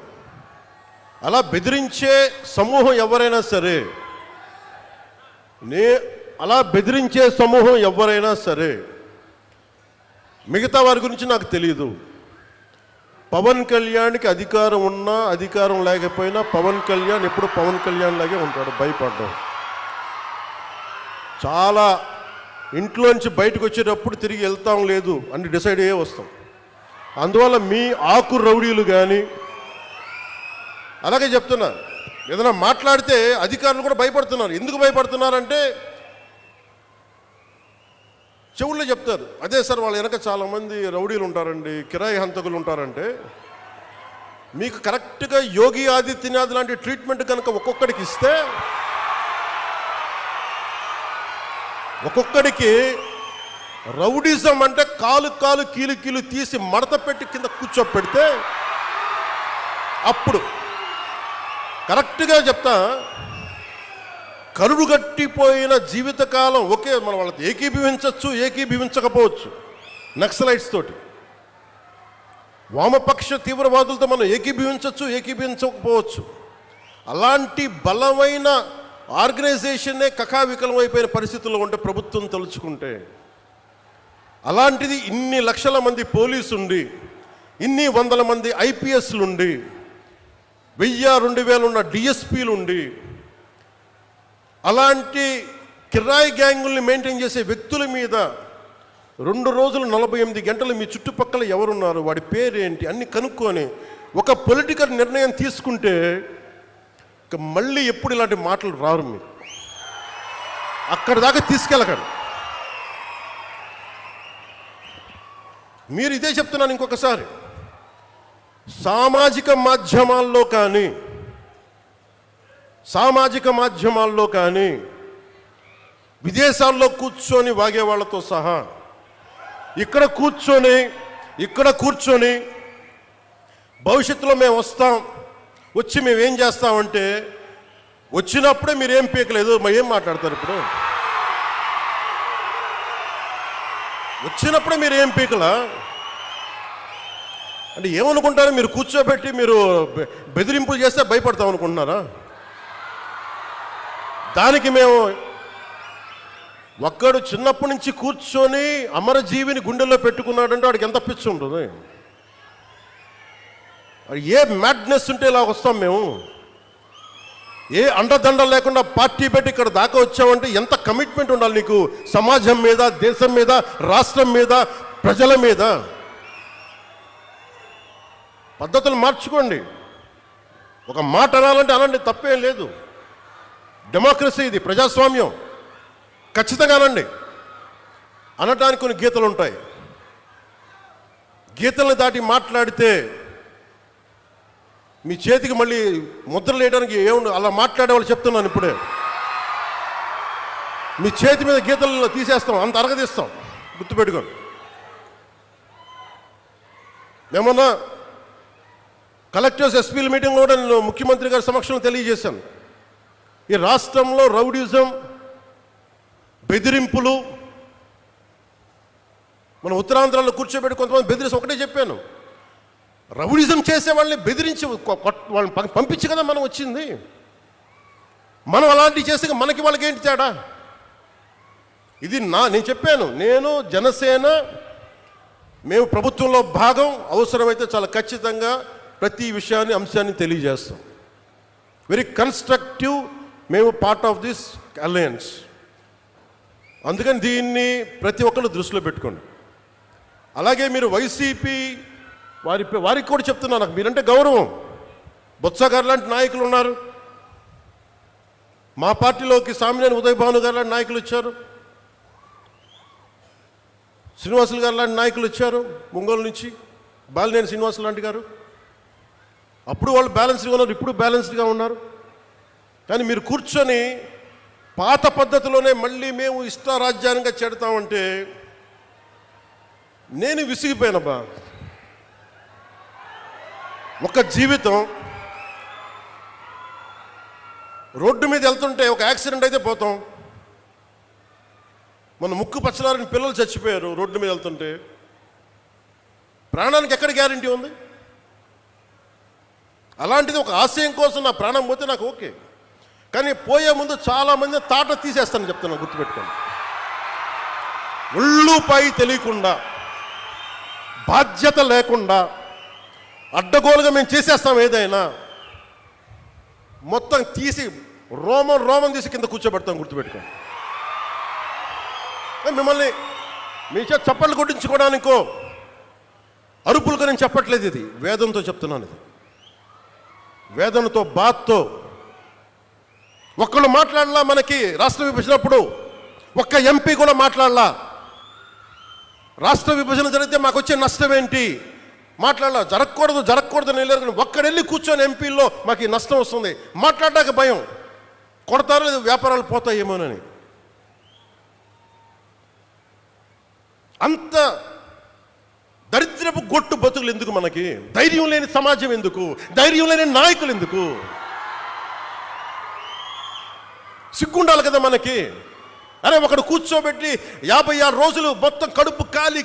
అలా బెదిరించే సమూహం ఎవరైనా సరే, అలా బెదిరించే సమూహం ఎవరైనా సరే, మిగతా వారి గురించి నాకు తెలియదు. పవన్ కళ్యాణ్కి అధికారం ఉన్నా అధికారం లేకపోయినా పవన్ కళ్యాణ్ ఎప్పుడు పవన్ కళ్యాణ్ లాగే ఉంటాడు, భయపడ్డాం. చాలా ఇంట్లోంచి బయటకు వచ్చేటప్పుడు తిరిగి వెళ్తాం లేదు అని డిసైడ్ అయ్యే వస్తాం. అందువల్ల మీ ఆకు రౌడీలు కానీ, అలాగే చెప్తున్నా, ఏదైనా మాట్లాడితే అధికారులు కూడా భయపడుతున్నారు. ఎందుకు భయపడుతున్నారంటే చెవుల్లో చెప్తారు, అదే సార్ వాళ్ళ వెనక చాలామంది రౌడీలు ఉంటారండి, కిరాయి హంతకులు ఉంటారంటే, మీకు కరెక్ట్గా యోగి ఆదిత్యనాథ్ లాంటి ట్రీట్మెంట్ కనుక ఒక్కొక్కడికి ఇస్తే, ఒక్కొక్కడికి రౌడిజం అంటే కాలు కీలు తీసి మడత పెట్టి కింద కూర్చోపెడితే, అప్పుడు కరెక్ట్గా చెప్తా, కరుడుగట్టిపోయిన జీవితకాలం ఒకే మన వాళ్ళతో ఏకీభవించవచ్చు, ఏకీభవించకపోవచ్చు. నక్సలైట్స్ తోటి, వామపక్ష తీవ్రవాదులతో మనం ఏకీభవించవచ్చు, ఏకీభవించకపోవచ్చు. అలాంటి బలమైన ఆర్గనైజేషన్నే కకావికలం అయిపోయిన పరిస్థితుల్లో ఉంటే ప్రభుత్వం తలుచుకుంటే, అలాంటిది ఇన్ని లక్షల మంది పోలీసు ఉండి, ఇన్ని వందల మంది ఐపీఎస్లు ఉండి, 1000-2000 ఉన్న డిఎస్పీలు ఉండి, అలాంటి కిరాయి గ్యాంగుల్ని మెయింటైన్ చేసే వ్యక్తుల మీద 2 రోజులు 48 గంటలు మీ చుట్టుపక్కల ఎవరున్నారు, వాడి పేరేంటి అన్ని కనుక్కొని ఒక పొలిటికల్ నిర్ణయం తీసుకుంటే ఇక మళ్ళీ ఎప్పుడు ఇలాంటి మాటలు రారు. మీరు అక్కడి దాకా తీసుకెళ్ళకండి. మీరు ఇదే చెప్తున్నాను ఇంకొకసారి, సామాజిక మాధ్యమాల్లో కానీ విదేశాల్లో కూర్చొని వాగే వాళ్ళతో సహా ఇక్కడ కూర్చొని భవిష్యత్తులో మేము వస్తాం, వచ్చి మేమేం చేస్తామంటే, వచ్చినప్పుడే మీరేం పీకలేదు, ఏం మాట్లాడతారు ఇప్పుడు? వచ్చినప్పుడే మీరు ఏం పీకలా అంటే ఏమనుకుంటారు? మీరు కూర్చోబెట్టి మీరు బెదిరింపులు చేస్తే భయపడతాం అనుకుంటున్నారా? దానికి మేము ఒక్కడు చిన్నప్పటి నుంచి కూర్చొని అమరజీవిని గుండెల్లో పెట్టుకున్నాడంటే వాడికి ఎంత పిచ్చి ఉంటుంది? ఏ మ్యాడ్నెస్ ఉంటే ఇలా వస్తాం మేము? ఏ అండదండ లేకుండా పార్టీ పెట్టి ఇక్కడ దాకా వచ్చామంటే ఎంత కమిట్మెంట్ ఉండాలి నీకు, సమాజం మీద, దేశం మీద, రాష్ట్రం మీద, ప్రజల మీద. పద్ధతులు మార్చుకోండి. ఒక మాట అనాలంటే అనండి, తప్పేం లేదు. డెమోక్రసీ ఇది, ప్రజాస్వామ్యం. ఖచ్చితంగా అనండి. అనటానికి కొన్ని గీతలు ఉంటాయి. గీతలను దాటి మాట్లాడితే మీ చేతికి మళ్ళీ ముద్రలు వేయడానికి ఏముండదు. అలా మాట్లాడే వాళ్ళు చెప్తున్నాను ఇప్పుడే, మీ చేతి మీద గీతలు తీసేస్తాం, అంత అరగదీస్తాం, గుర్తుపెట్టుకోండి. మేమన్నా కలెక్టర్స్ ఎస్పీల మీటింగ్ కూడా నేను ముఖ్యమంత్రి గారి సమక్షంలో తెలియజేశాను. ఈ రాష్ట్రంలో రౌడిజం, బెదిరింపులు, మన ఉత్తరాంధ్రలో కూర్చోబెట్టి కొంతమంది బెదిరించి ఒకటే చెప్పాను, రౌడిజం చేసే వాళ్ళని బెదిరించి వాళ్ళని పంపించి కదా మనం వచ్చింది. మనం అలాంటివి చేస్తే మనకి వాళ్ళకి ఏంటి తేడా? ఇది నేను చెప్పాను, నేను జనసేన మేము ప్రభుత్వంలో భాగం, అవసరమైతే చాలా ఖచ్చితంగా ప్రతి విషయాన్ని, అంశాన్ని తెలియజేస్తాం. వెరీ కన్స్ట్రక్టివ్, మేము పార్ట్ ఆఫ్ దిస్ అలయన్స్. అందుకని దీన్ని ప్రతి ఒక్కరు దృష్టిలో పెట్టుకోండి. అలాగే మీరు వైసీపీ వారికి కూడా చెప్తున్నా, నాకు మీరంటే గౌరవం. బొత్స గారు లాంటి నాయకులు ఉన్నారు, మా పార్టీలోకి సామినేని ఉదయ్ భాను గారు లాంటి నాయకులు వచ్చారు, శ్రీనివాసులు గారు లాంటి నాయకులు వచ్చారు ఒంగోలు నుంచి, బాలినేని శ్రీనివాసులు లాంటి గారు. అప్పుడు వాళ్ళు బ్యాలెన్స్డ్గా ఉన్నారు, ఇప్పుడు బ్యాలెన్స్డ్గా ఉన్నారు. కానీ మీరు కూర్చొని పాత పద్ధతిలోనే మళ్ళీ మేము ఇష్టారాజ్యానంగా చెడతామంటే నేను విసిగిపోయానబ్బా. ఒక జీవితం రోడ్డు మీద వెళ్తుంటే ఒక యాక్సిడెంట్ అయితే పోతాం, మన ముక్కు పచ్చలారని పిల్లలు చచ్చిపోయారు రోడ్డు మీద వెళ్తుంటే. ప్రాణానికి ఎక్కడ గ్యారంటీ ఉంది? అలాంటిది ఒక ఆశయం కోసం నా ప్రాణం పోతే నాకు ఓకే, కానీ పోయే ముందు చాలామంది తాట తీసేస్తానని చెప్తున్నాను, గుర్తుపెట్టుకోండి. ఒళ్ళుపై తెలియకుండా, బాధ్యత లేకుండా, అడ్డగోలుగా మేము చేసేస్తాం ఏదైనా, మొత్తం తీసి రోమం తీసి కింద కూర్చోబెడతాం, గుర్తుపెట్టుకోండి. మిమ్మల్ని మీ చేత చప్పట్లు కొట్టించుకోవడానికో అరుపులుగా నేను చెప్పట్లేదు, ఇది వేదంతో చెప్తున్నాను. ఇది వేదనతో, బాధతో. ఒక్కళ్ళు మాట్లాడలా, మనకి రాష్ట్ర విభజనప్పుడు ఒక్క ఎంపీ కూడా మాట్లాడలా. రాష్ట్ర విభజన జరిగితే మాకు వచ్చే నష్టం ఏంటి మాట్లాడలా. జరగకూడదు అని వెళ్ళారు, కానీ ఒక్కడెళ్ళి కూర్చొని ఎంపీల్లో మాకు ఈ నష్టం వస్తుంది మాట్లాడడానికి భయం, కొడతారో లేదు వ్యాపారాలు పోతాయేమోనని. అంత దరిద్రపు గొట్టు బతుకులు ఎందుకు మనకి? ధైర్యం లేని సమాజం ఎందుకు? ధైర్యం లేని నాయకులు ఎందుకు? సిగ్గుండాలి కదా మనకి. అరే ఒకడు కూర్చోబెట్టి 56 రోజులు మొత్తం కడుపు కాలి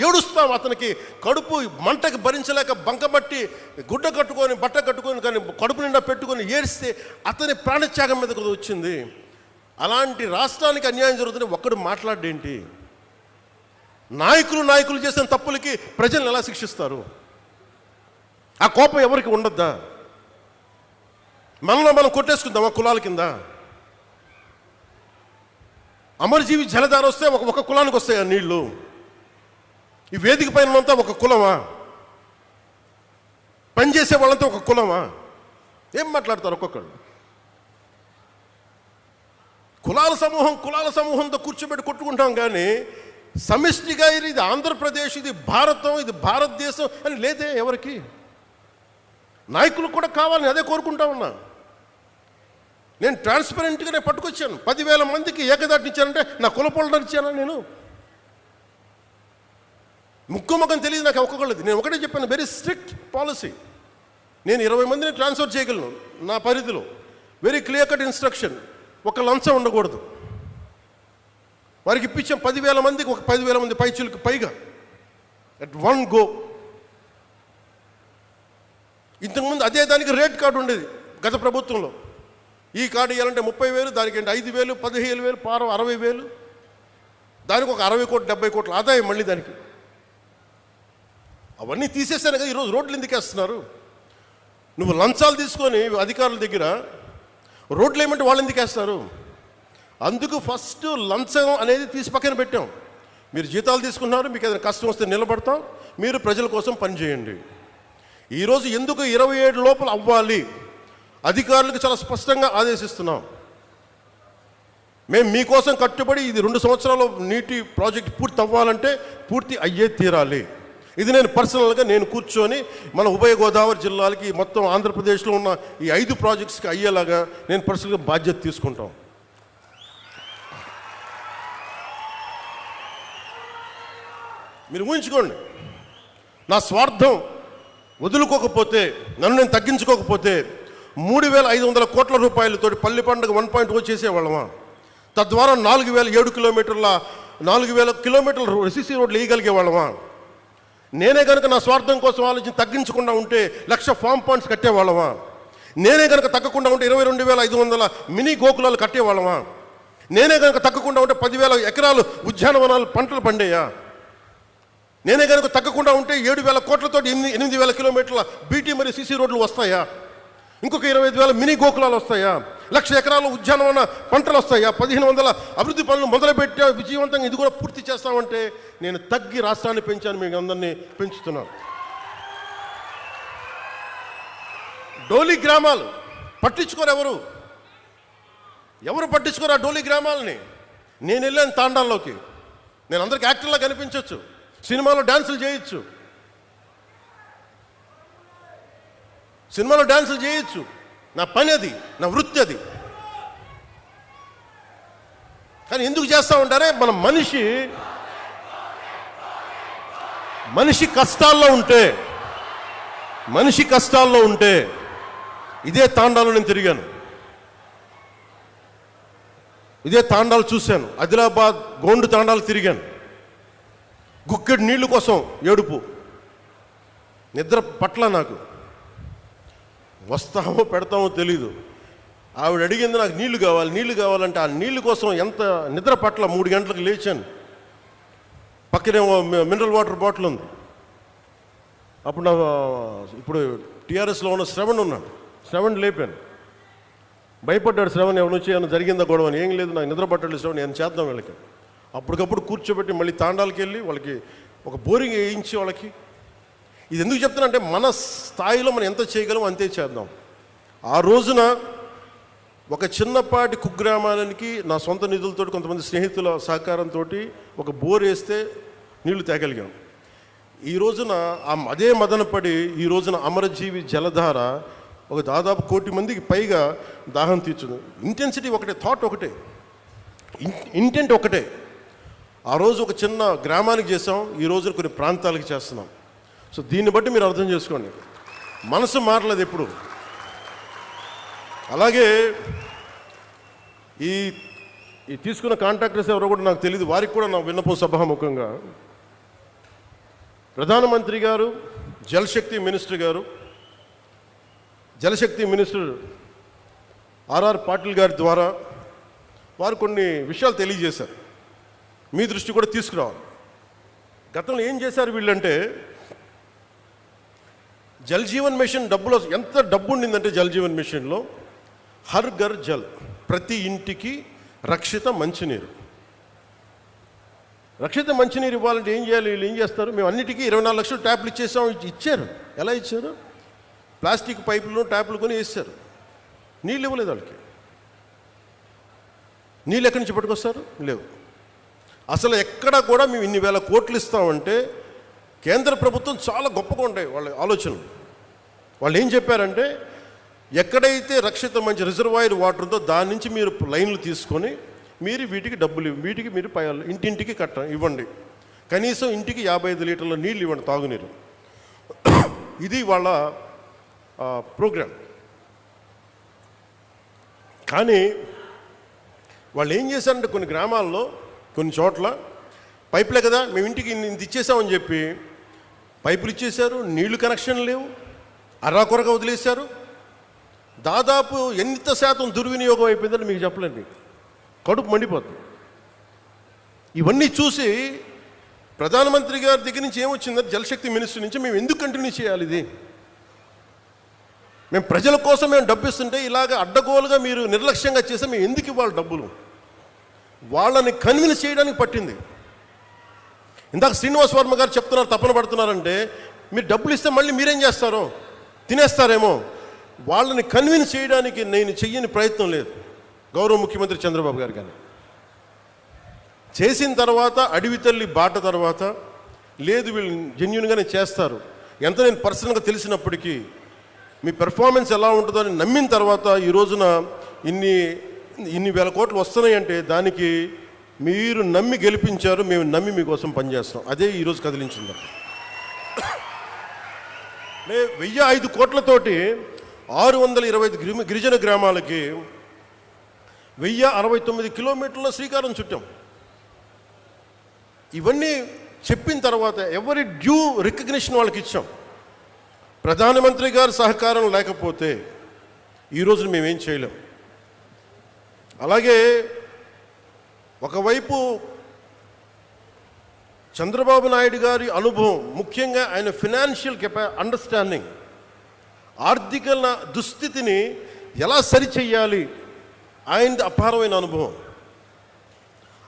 ఏడుస్తాం. అతనికి కడుపు మంటకి భరించలేక బంకబట్టి గుడ్డ కట్టుకొని బట్ట కట్టుకొని కానీ కడుపు నిండా పెట్టుకొని ఏడిస్తే అతని ప్రాణత్యాగం మీద కదా వచ్చింది. అలాంటి రాష్ట్రానికి అన్యాయం జరుగుతుంది, ఒక్కడు మాట్లాడేంటి? నాయకులు చేసిన తప్పులకి ప్రజలను ఎలా శిక్షిస్తారు? ఆ కోపం ఎవరికి ఉండద్దా? మనలో మనం కొట్టేసుకుందామా కులాల కింద? అమరజీవి జలధార వస్తే ఒక కులానికి వస్తాయా నీళ్లు? ఈ వేదిక పైన అంతా ఒక కులమా? పనిచేసే వాళ్ళంతా ఒక కులమా? ఏం మాట్లాడతారు ఒక్కొక్కళ్ళు? కులాల సమూహంతో కూర్చోబెట్టి కొట్టుకుంటాం, కానీ సమిష్టిగా ఇది ఆంధ్రప్రదేశ్, ఇది భారతం, ఇది భారతదేశం అని లేదే ఎవరికి. నాయకులు కూడా కావాలని అదే కోరుకుంటా ఉన్నా. నేను ట్రాన్స్పరెంట్గా పట్టుకొచ్చాను. 10,000 మందికి ఏకదాటినిచ్చానంటే నా కులపోళ్ళని ఇచ్చానా? నేను ముక్కుముఖం తెలియదు నాకు ఒక్కొక్కళ్ళది. నేను ఒకటే చెప్పాను, వెరీ స్ట్రిక్ట్ పాలసీ. నేను 20 మందిని ట్రాన్స్ఫర్ చేయగలను నా పరిధిలో. Very clear cut instruction. ఒక లంచం ఉండకూడదు. వారికి ఇప్పించాం 10,000 మందికి, ఒక 10,000 మంది పైచులకు పైగా అట్ వన్ గో. ఇంతకుముందు అదే దానికి రేట్ కార్డు ఉండేది గత ప్రభుత్వంలో. ఈ కార్డు ఇవ్వాలంటే 30,000, దానికి 5,000, 15,000, పారం 60,000, దానికి ఒక 60 కోట్లు 70 కోట్ల ఆదాయం మళ్ళీ దానికి. అవన్నీ తీసేసాను కదా. ఈరోజు రోడ్లు ఎందుకు వేస్తున్నారు? నువ్వు లంచాలు తీసుకొని అధికారుల దగ్గర రోడ్లు ఏమంటే వాళ్ళు ఎందుకు వేస్తారు? అందుకు ఫస్ట్ లంచం అనేది తీసి పక్కన పెట్టాం. మీరు జీతాలు తీసుకున్నారు, మీకు ఏదైనా కష్టం వస్తే నిలబడతాం, మీరు ప్రజల కోసం పనిచేయండి. ఈరోజు ఎందుకు 27 లోపల అవ్వాలి అధికారులకు చాలా స్పష్టంగా ఆదేశిస్తున్నాం. మేము మీకోసం కట్టుబడి ఇది 2 సంవత్సరాలు నీటి ప్రాజెక్ట్ పూర్తి అవ్వాలంటే పూర్తి అయ్యే తీరాలి. ఇది నేను పర్సనల్గా నేను కూర్చొని మన ఉభయ గోదావరి జిల్లాలకి మొత్తం ఆంధ్రప్రదేశ్లో ఉన్న ఈ 5 ప్రాజెక్ట్స్కి అయ్యేలాగా నేను పర్సనల్గా బాధ్యత తీసుకుంటాం. మీరు ఊహించుకోండి, నా స్వార్థం వదులుకోకపోతే, నన్ను నేను తగ్గించుకోకపోతే 3,500 కోట్ల రూపాయలతో పల్లి పండుగ 1.0 చేసేవాళ్ళమా? తద్వారా 4,007 కిలోమీటర్ల సిసి రోడ్లు వేయగలిగే వాళ్ళమా? నేనే కనుక నా స్వార్థం కోసం ఆలోచన తగ్గించకుండా ఉంటే 1,00,000 ఫామ్ పాయింట్స్ కట్టేవాళ్ళమా? నేనే కనుక తగ్గకుండా ఉంటే 22,500 మినీ గోకులాలు కట్టేవాళ్ళమా? నేనే కనుక తగ్గకుండా ఉంటే 10,000 ఎకరాలు ఉద్యానవనాలు పంటలు పండేయా? నేనే కనుక తగ్గకుండా ఉంటే 7,000 కోట్లతో 8,000 కిలోమీటర్ల బీటీ మరియు సిసి రోడ్లు వస్తాయా? ఇంకొక 25,000 మినీ గోకులాలు వస్తాయా? 1,00,000 ఎకరాలు ఉద్యానవన పంటలు వస్తాయా? 1,500 అభివృద్ధి పనులు మొదలుపెట్టా విజయవంతంగా ఇది కూడా పూర్తి చేస్తామంటే నేను తగ్గి రాష్ట్రాన్ని పెంచాను, మీకు అందరినీ పెంచుతున్నాను. డోలీ గ్రామాలు పట్టించుకోరు ఎవరు పట్టించుకోరు ఆ డోలీ గ్రామాలని. నేను వెళ్ళాను తాండాల్లోకి. నేను అందరికి యాక్టర్లా కనిపించవచ్చు, సినిమాలో డాన్సులు చేయొచ్చు, నా పని అది, నా వృత్తి అది. కానీ ఎందుకు చేస్తా ఉంటారే? మన మనిషి కష్టాల్లో ఉంటే ఇదే తాండాలో నేను తిరిగాను. ఇదే తాండాలు చూశాను, ఆదిలాబాద్ గోండు తాండాలు తిరిగాను. గుక్కెడు నీళ్లు కోసం ఏడుపు, నిద్ర పట్ల నాకు. వస్తామో పెడతామో తెలీదు. ఆవిడ అడిగింది నాకు నీళ్లు కావాలంటే ఆ నీళ్లు కోసం ఎంత నిద్ర పట్ల. 3 గంటలకు లేచాను. పక్కనేమో మినరల్ వాటర్ బాటిల్ ఉంది. అప్పుడు ఇప్పుడు టీఆర్ఎస్లో ఉన్న శ్రవణ్ ఉన్నాడు. శ్రవణ్ లేపాను. భయపడ్డాడు శ్రవణ్, ఎవరు వచ్చి ఏమైనా జరిగిందా గొడవ అని. ఏం లేదు, నాకు నిద్ర పట్టాడు శ్రవణ్, నేను చేద్దాం వీళ్ళకి. అప్పటికప్పుడు కూర్చోబెట్టి మళ్ళీ తాండాలకి వెళ్ళి వాళ్ళకి ఒక బోరింగ్ వేయించి వాళ్ళకి. ఇది ఎందుకు చెప్తున్నా అంటే మన స్థాయిలో మనం ఎంత చేయగలం అంతే చేద్దాం. ఆ రోజున ఒక చిన్నపాటి కుగ్రామానికి నా సొంత నిధులతో కొంతమంది స్నేహితుల సహకారంతో ఒక బోర్ వేస్తే నీళ్లు తేగలిగాం. ఈ రోజున అదే మదనపడి ఈ రోజున అమరజీవి జలధార ఒక దాదాపు 1 కోటి మందికి పైగా దాహం తీర్చుంది. ఇంటెన్సిటీ ఒకటే, థాట్ ఒకటే, ఇంటెంట్ ఒకటే. ఆ రోజు ఒక చిన్న గ్రామానికి చేసాం, ఈ రోజు కొన్ని ప్రాంతాలకు చేస్తున్నాం. సో దీన్ని బట్టి మీరు అర్థం చేసుకోండి, మనసు మారలేదు ఎప్పుడు. అలాగే ఈ తీసుకున్న కాంట్రాక్టర్స్ ఎవరో కూడా నాకు తెలియదు, వారికి కూడా నా విన్నపం సభాముఖంగా. ప్రధానమంత్రి గారు, జలశక్తి మినిస్టర్ ఆర్ఆర్ పాటిల్ గారి ద్వారా వారు కొన్ని విషయాలు తెలియజేశారు. మీ దృష్టి కూడా తీసుకురావాలి. గతంలో ఏం చేశారు వీళ్ళంటే, జల్ జీవన్ మిషన్ డబ్బులో ఎంత డబ్బు ఉండిందంటే, జల్ జీవన్ మిషన్లో హర్ ఘర్ జల్, ప్రతి ఇంటికి రక్షిత మంచినీరు. రక్షిత మంచినీరు ఇవ్వాలంటే ఏం చేయాలి? వీళ్ళు ఏం చేస్తారు? మేము అన్నిటికీ 24 లక్షలు ట్యాప్లు ఇచ్చారు. ఎలా ఇచ్చారు? ప్లాస్టిక్ పైపులు ట్యాప్లు కొని వేస్తారు. నీళ్ళు ఇవ్వలేదు వాళ్ళకి. నీళ్ళు ఎక్కడి నుంచి పట్టుకొస్తారు? లేవు. అసలు ఎక్కడ కూడా మేము ఇన్ని వేల కోట్లు ఇస్తామంటే, కేంద్ర ప్రభుత్వం చాలా గొప్పగా ఉంటాయి వాళ్ళ ఆలోచనలు. వాళ్ళు ఏం చెప్పారంటే, ఎక్కడైతే రక్షిత మంచి రిజర్వాయర్ వాటర్ ఉందో దాని నుంచి మీరు లైన్లు తీసుకొని మీరు వీటికి డబ్బులు వీటికి మీరు ఇంటింటికి ఇవ్వండి. కనీసం ఇంటికి 55 లీటర్ల నీళ్ళు ఇవ్వండి, తాగునీరు. ఇది వాళ్ళ ప్రోగ్రాం. కానీ వాళ్ళు ఏం చేశారంటే, కొన్ని గ్రామాల్లో కొన్ని చోట్ల పైపులే కదా మేము ఇంటికి ఇంత ఇచ్చేసామని చెప్పి పైపులు ఇచ్చేశారు, నీళ్లు కనెక్షన్ లేవు, అర్రాకొరగా వదిలేశారు. దాదాపు ఎంత శాతం దుర్వినియోగం అయిపోయిందని మీకు చెప్పలేండి, కడుపు మండిపోతుంది. ఇవన్నీ చూసి ప్రధానమంత్రి గారి దగ్గర నుంచి ఏమొచ్చిందంటే, జలశక్తి మినిస్టర్ నుంచి, మేము ఎందుకు కంటిన్యూ చేయాలి ఇది? మేము ప్రజల కోసం మేము డబ్బు ఇస్తుంటే ఇలాగ అడ్డగోలుగా మీరు నిర్లక్ష్యంగా చేస్తే మేము ఎందుకు ఇవ్వాలి డబ్బులు? వాళ్ళని కన్విన్స్ చేయడానికి పట్టింది. ఇందాక శ్రీనివాస్ వర్మ గారు చెప్తున్నారు, తపన పడుతున్నారంటే, మీరు డబ్బులు ఇస్తే మళ్ళీ మీరేం చేస్తారో, తినేస్తారేమో. వాళ్ళని కన్విన్స్ చేయడానికి నేను చెయ్యని ప్రయత్నం లేదు. గౌరవ ముఖ్యమంత్రి చంద్రబాబు గారు కానీ చేసిన తర్వాత, అడవి తల్లి బాట తర్వాత, లేదు వీళ్ళు జెన్యూన్గానే చేస్తారు, ఎంత నేను పర్సనల్గా తెలిసినప్పటికీ మీ పెర్ఫార్మెన్స్ ఎలా ఉంటుందో అని నమ్మిన తర్వాత ఈ రోజున ఇన్ని వేల కోట్లు వస్తున్నాయంటే దానికి మీరు నమ్మి గెలిపించారు, మేము నమ్మి మీకోసం పనిచేస్తాం. అదే ఈరోజు కదిలించింది. 1005 కోట్లతోటి 625 గిరిజన గ్రామాలకి 1069 కిలోమీటర్ల శ్రీకారం చుట్టాం. ఇవన్నీ చెప్పిన తర్వాత ఎవరి డ్యూ రికగ్నిషన్ వాళ్ళకి ఇచ్చాం. ప్రధానమంత్రి గారి సహకారం లేకపోతే ఈరోజు మేమేం చేయలేం. అలాగే ఒకవైపు చంద్రబాబు నాయుడు గారి అనుభవం, ముఖ్యంగా ఆయన ఫినాన్షియల్ అండర్స్టాండింగ్, ఆర్థిక దుస్థితిని ఎలా సరిచెయ్యాలి, ఆయనది అపారమైన అనుభవం.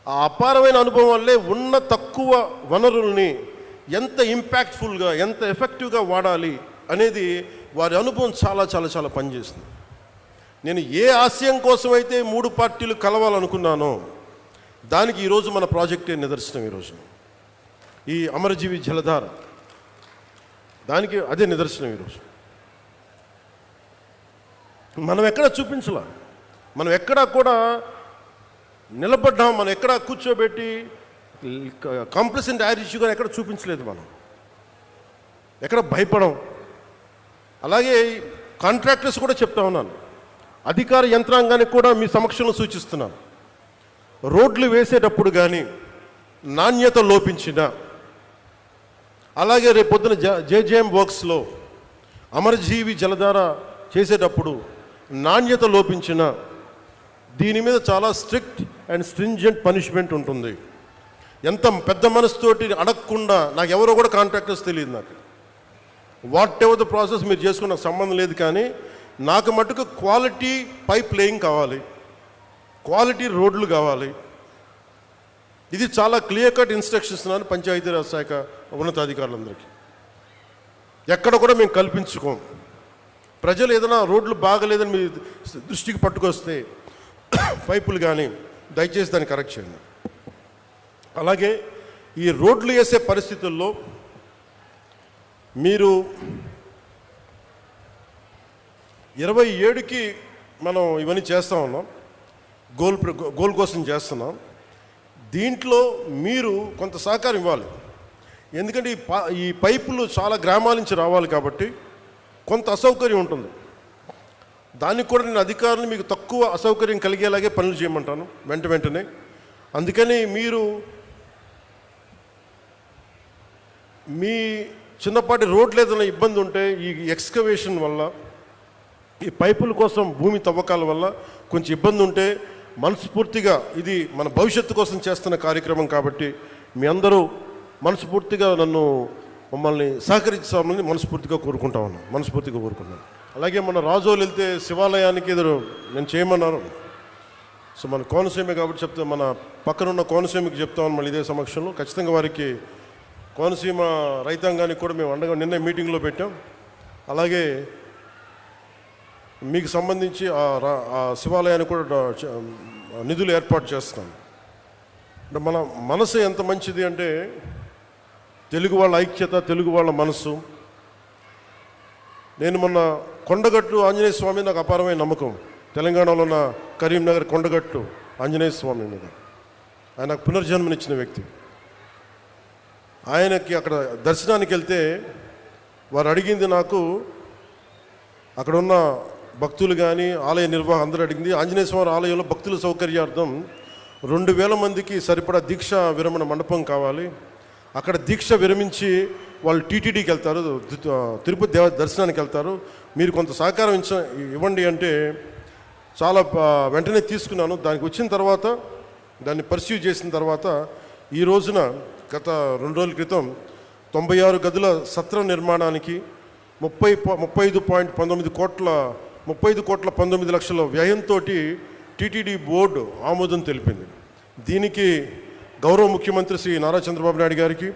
ఆ అపారమైన అనుభవం వల్లే ఉన్న తక్కువ వనరుల్ని ఎంత ఇంపాక్ట్ఫుల్గా, ఎంత ఎఫెక్టివ్గా వాడాలి అనేది వారి అనుభవం చాలా చాలా చాలా పనిచేస్తుంది. నేను ఏ ఆశయం కోసమైతే 3 పార్టీలు కలవాలనుకున్నానో దానికి ఈరోజు మన ప్రాజెక్టే నిదర్శనం. ఈరోజు ఈ అమరజీవి జలధార దానికి అదే నిదర్శనం. ఈరోజు మనం ఎక్కడ చూపించలా, మనం ఎక్కడా కూడా నిలబడ్డాం, మనం ఎక్కడ కూర్చోబెట్టి కాంప్లసెంట్ యాటిట్యూడ్గా ఎక్కడ చూపించలేదు, మనం ఎక్కడ భయపడం. అలాగే కాంట్రాక్టర్స్ కూడా చెప్తా ఉన్నాను, అధికార యంత్రాంగానికి కూడా మీ సమక్షంలో సూచిస్తున్నాను, రోడ్లు వేసేటప్పుడు కానీ నాణ్యత లోపించిన, అలాగే రేపొద్దున జేజేఎం వర్క్స్లో అమరజీవి జలధార చేసేటప్పుడు నాణ్యత లోపించిన, దీని మీద చాలా స్ట్రిక్ట్ అండ్ స్ట్రింజెంట్ పనిష్మెంట్ ఉంటుంది. ఎంత పెద్ద మనసుతోటి అడగకుండా, నాకు ఎవరో కూడా కాంట్రాక్టర్స్ తెలియదు, నాకు వాట్ ఎవర్ ద ప్రాసెస్ మీరు చేసుకున్న సంబంధం లేదు, కానీ నాకు మటుకు క్వాలిటీ పైప్ లేయింగ్ కావాలి, క్వాలిటీ రోడ్లు కావాలి. ఇది చాలా క్లియర్ కట్ ఇన్స్ట్రక్షన్స్ ఇస్తున్నాను పంచాయతీరాజ్ శాఖ ఉన్నతాధికారులందరికీ. ఎక్కడ కూడా మేము కల్పించుకోం. ప్రజలు ఏదైనా రోడ్లు బాగలేదని మీ దృష్టికి పట్టుకొస్తే పైపులు కానీ దయచేసి దాన్ని కరెక్ట్ చేయండి. అలాగే ఈ రోడ్లు వేసే పరిస్థితుల్లో మీరు 27కి మనం ఇవన్నీ చేస్తూ ఉన్నాం, గోల్ కోసం చేస్తున్నాం. దీంట్లో మీరు కొంత సహకారం ఇవ్వాలి. ఎందుకంటే ఈ పైపులు చాలా గ్రామాల నుంచి రావాలి కాబట్టి కొంత అసౌకర్యం ఉంటుంది. దానికి కూడా నేను అధికారులు మీకు తక్కువ అసౌకర్యం కలిగేలాగే పనులు చేయమంటాను వెంటనే. అందుకని మీరు మీ చిన్నపాటి రోడ్లు ఏదైనా ఇబ్బంది ఉంటే ఈ ఎక్స్కవేషన్ వల్ల, ఈ పైపుల కోసం భూమి తవ్వకాల వల్ల కొంచెం ఇబ్బంది ఉంటే మనస్ఫూర్తిగా, ఇది మన భవిష్యత్తు కోసం చేస్తున్న కార్యక్రమం కాబట్టి మీ అందరూ మనస్ఫూర్తిగా మమ్మల్ని సహకరించామని మనస్ఫూర్తిగా కోరుకుంటున్నాను. అలాగే మన రాజోలు వెళ్తే శివాలయానికి ఎదురు నేను చేయమన్నారు. సో మన కోనసీమ కాబట్టి చెప్తే, మన పక్కనున్న కోనసీమకి చెప్తామని మళ్ళీ ఇదే సమక్షంలో ఖచ్చితంగా వారికి, కోనసీమ రైతాంగానికి కూడా మేము అండగా నిన్న మీటింగ్లో పెట్టాం. అలాగే మీకు సంబంధించి ఆ శివాలయానికి కూడా నిధులు ఏర్పాటు చేస్తున్నాం. అంటే మన మనసు ఎంత మంచిది అంటే, తెలుగు వాళ్ళ ఐక్యత, తెలుగు వాళ్ళ మనసు. నేను మొన్న కొండగట్టు ఆంజనేయ స్వామి నాకు అపారమైన నమ్మకం. తెలంగాణలో ఉన్న కరీంనగర్ కొండగట్టు ఆంజనేయ స్వామి మీద ఆయన పునర్జన్మనిచ్చిన వ్యక్తి. ఆయనకి అక్కడ దర్శనానికి వెళ్తే వారు అడిగింది, నాకు అక్కడ ఉన్న భక్తులు కానీ ఆలయ నిర్వాహకులు అందరూ అడిగింది, ఆంజనేయ స్వామి ఆలయంలో భక్తుల సౌకర్యార్థం 2000 మందికి సరిపడా దీక్ష విరమణ మండపం కావాలి. అక్కడ దీక్ష విరమించి వాళ్ళు టీటీడీకి వెళ్తారు, తిరుపతి దర్శనానికి వెళ్తారు, మీరు కొంత సహకారం ఇవ్వండి అంటే చాలా వెంటనే తీసుకున్నాను. దానికి వచ్చిన తర్వాత, దాన్ని పర్స్యూ చేసిన తర్వాత, ఈ రోజున గత 2 రోజుల క్రితం 96 గదుల సత్రం నిర్మాణానికి 35 కోట్ల 19 లక్షల వ్యయంతో టీటీడీ బోర్డు ఆమోదం తెలిపింది. దీనికి గౌరవ ముఖ్యమంత్రి శ్రీ నారా చంద్రబాబు నాయుడు గారికి,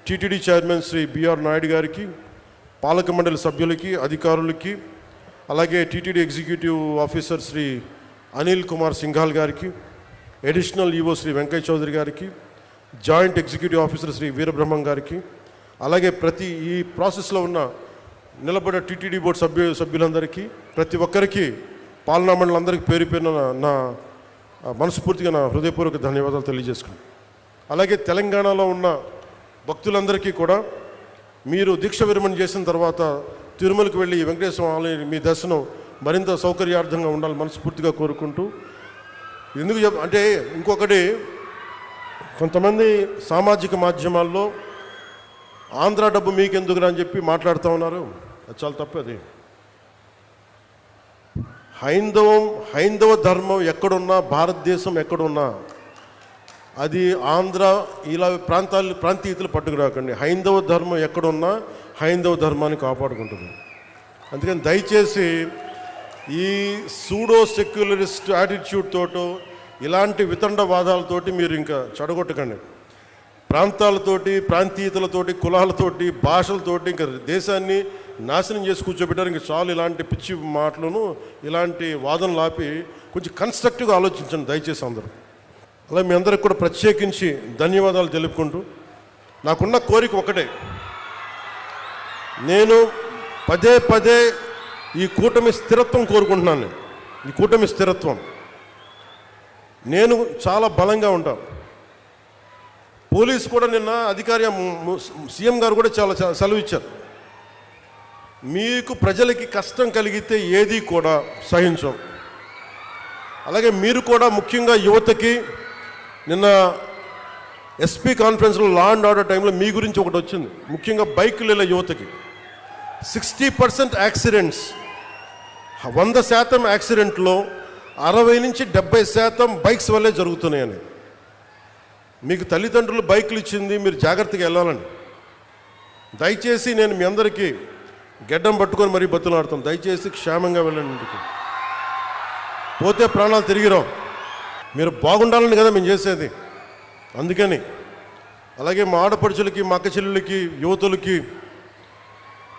TTD chairman Shri BR Naidu గారికి, పాలక మండలి సభ్యులకి, అధికారులకి, అలాగే TTD executive officer Shri Anil Kumar Singhal గారికి, అడిషనల్ ఈవో శ్రీ వెంకయ్య చౌదరి గారికి, joint executive officer Shri Veerabrahmam గారికి, అలాగే ప్రతి ఈ ప్రాసెస్లో ఉన్న నిలబడిన టీటీడీ బోర్డు సభ్యులందరికీ, ప్రతి ఒక్కరికి, పాలనా మండలందరికీ పేరు పేరున నా మనస్ఫూర్తిగా నా హృదయపూర్వక ధన్యవాదాలు తెలియజేసుకున్నాను. అలాగే తెలంగాణలో ఉన్న భక్తులందరికీ కూడా మీరు దీక్ష విరమణ చేసిన తర్వాత తిరుమలకు వెళ్ళి వెంకటేశ్వర ఆలయం మీ దర్శనం మరింత సౌకర్యార్థంగా ఉండాలి మనస్ఫూర్తిగా కోరుకుంటూ. ఎందుకు అంటే ఇంకొకటి, కొంతమంది సామాజిక మాధ్యమాల్లో ఆంధ్ర డబ్బు మీకెందుకురా అని చెప్పి మాట్లాడుతూ ఉన్నారు. అది చాలా తప్పు. అది హైందవ ధర్మం ఎక్కడున్నా, భారతదేశం ఎక్కడున్నా, అది ఆంధ్ర ఇలా ప్రాంతీయతలు పట్టుకురాకండి. హైందవ ధర్మం ఎక్కడున్నా హైందవ ధర్మాన్ని కాపాడుకుంటుంది. అందుకని దయచేసి ఈ సూడో సెక్యులరిస్ట్ యాటిట్యూడ్ తోటో, ఇలాంటి వితండవాదాలతోటి మీరు ఇంకా చెడగొట్టకండి. ప్రాంతాలతోటి, ప్రాంతీయతలతోటి, కులాలతోటి, భాషలతోటి ఇంకా దేశాన్ని నాశనం చేసి కూర్చోబెట్టారు. ఇంకా చాలు ఇలాంటి పిచ్చి మాటలను, ఇలాంటి వాదనలు ఆపి కొంచెం కన్స్ట్రక్టివ్గా ఆలోచించండి దయచేసి అందరూ. అలా మీ అందరికి కూడా ప్రత్యేకించి ధన్యవాదాలు తెలుపుకుంటూ, నాకున్న కోరిక ఒకటే, నేను పదే ఈ కూటమి స్థిరత్వం కోరుకుంటున్నాను. ఈ కూటమి స్థిరత్వం, నేను చాలా బలంగా ఉంటాను. పోలీసు కూడా నిన్న అధికారి సీఎం గారు కూడా చాలా సెలవు ఇచ్చారు. మీకు ప్రజలకి కష్టం కలిగితే ఏది కూడా సహించం. అలాగే మీరు కూడా ముఖ్యంగా యువతకి నిన్న ఎస్పీ కాన్ఫరెన్స్లో లా అండ్ ఆర్డర్ టైంలో మీ గురించి ఒకటి వచ్చింది. ముఖ్యంగా బైకులు వెళ్ళే యువతకి 60% యాక్సిడెంట్స్, 100% యాక్సిడెంట్లో 60 నుంచి 70% బైక్స్ వల్లే జరుగుతున్నాయని. మీకు తల్లిదండ్రులు బైకులు ఇచ్చింది, మీరు జాగ్రత్తగా వెళ్ళాలని. దయచేసి నేను మీ అందరికీ గెడ్డం పట్టుకొని మరీ బతులాడుతాను, దయచేసి క్షేమంగా వెళ్ళండి ఇంటికి. పోతే ప్రాణాలు తిరిగిరావు. మీరు బాగుండాలని కదా మేము చేసేది. అందుకని అలాగే మా ఆడపడుచులకి, మా అక్క చెల్లెళ్ళకి, యువతులకి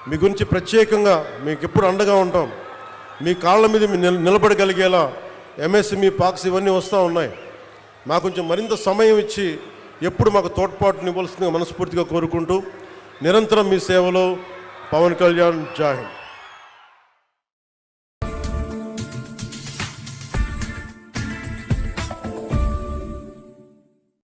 మీ గురించి ప్రత్యేకంగా మీకు ఎప్పుడు అండగా ఉంటాం. మీ కాళ్ళ మీద నిలబడగలిగేలా ఎంఎస్ఎంఈ పాక్స్ ఇవన్నీ వస్తూ ఉన్నాయి. మాకు కొంచెం మరింత సమయం ఇచ్చి ఎప్పుడు మాకు తోడ్పాటుని ఇవ్వాల్సిందిగా మనస్ఫూర్తిగా కోరుకుంటూ, నిరంతరం మీ సేవలో పవన్ కళ్యాణ్. జై హింద్.